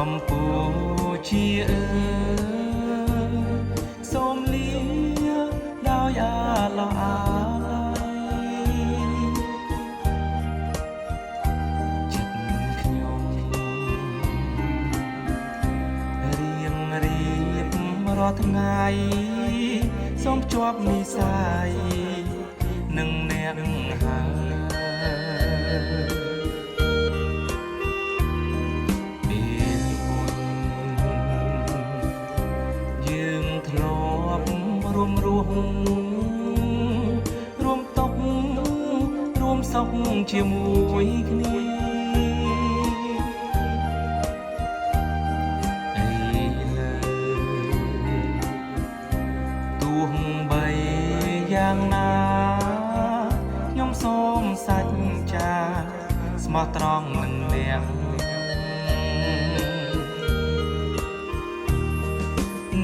កម្ពុជាអើយសូមលាដោយអាឡោះអាឡ័យចិត្តខ្ញុំរៀងរៀបរាល់ថ្ងៃសូមជាប់និស្ស័យនឹងអ្នករួមតុករួមសុខជាមួយគ្នាអីលើទោះបីយ៉ាងណាខ្ញុំសូមសច្ចាស្មោះត្រង់នឹងអ្នក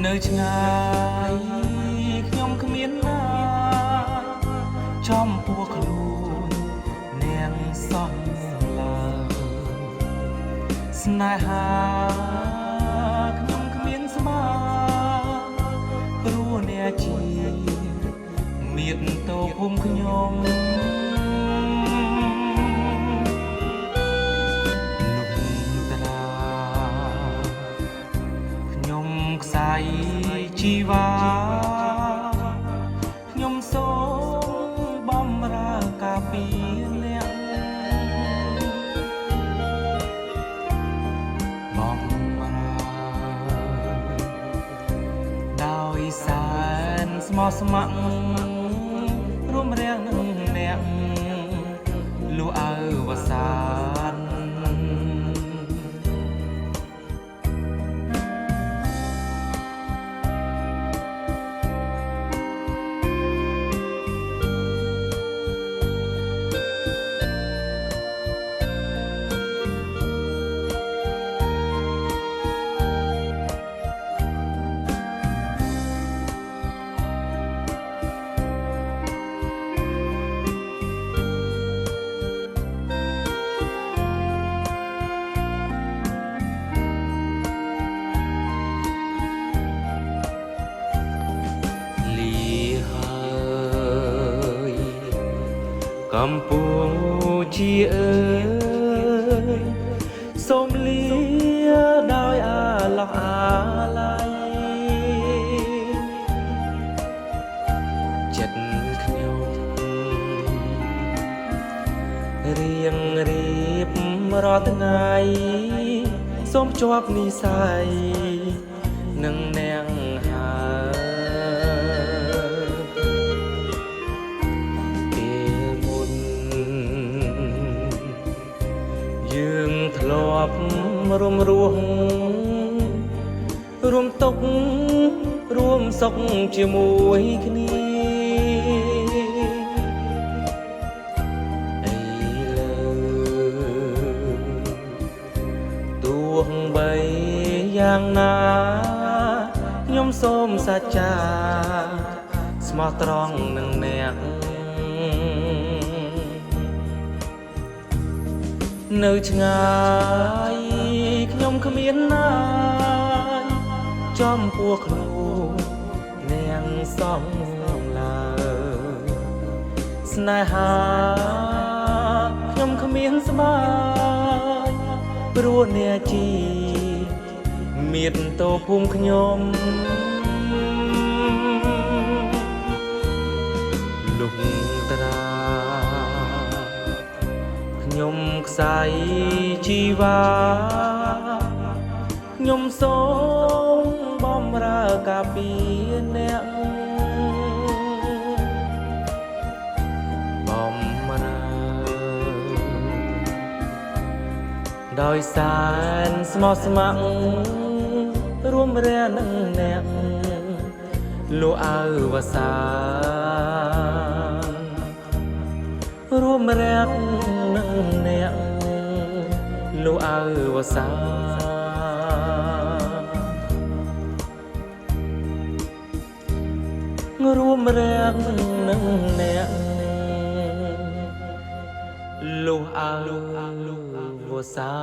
នៅឆ្ងាយខ្ញុំគ្មានណាចំពោះខ្លួននាងសោះឡើយស្នេហាខ្ញុំគ្មានស្មើព្រោះអ្នកជាមាតុតោភូមិខ្ញុំខ្សែជីវ៉ាខ្ញុំសូមបំរើការពារអ្នកបំរើដោយសែនស្មោះស្ម័គ្ររួមរាំងនឹងអ្នកលុះអើវសានកម្ពុជាអើយសូមលាដោយអាឡោះអាឡ័យចិត្តខ្ញុំរៀងរៀបរាល់ថ្ងៃសូមជាប់និស្ស័យនឹងអ្នកយើងធ្លាប់រួមរស់រួមទុករួមសុខជាមួយគ្នាអីលើទោះបីយ៉ាងណាខ្ញុំសូមសច្ចាស្មោះត្រង់នឹងអ្នកនៅឆ្ងាយខ្ញុំគ្មានណាចំពោះខ្លួននាងសំឡើយស្នេហាខ្ញុំគ្មានស្មើព្រោះអ្នកជាមាតុតោភូមិខ្ញុំលុះត្រាខ្ញុំខ្សែជីវ៉ាខ្ញុំសូមបំរើការពារអ្នកបំរើដោយសែនស្មោះស្ម័គ្ររួមរាំងនឹងអ្នកលុះអើវសានរួមរាំងនឹងអ្នកលុះអើវសារួមរាំងនឹងអ្នកលុះអើវ សា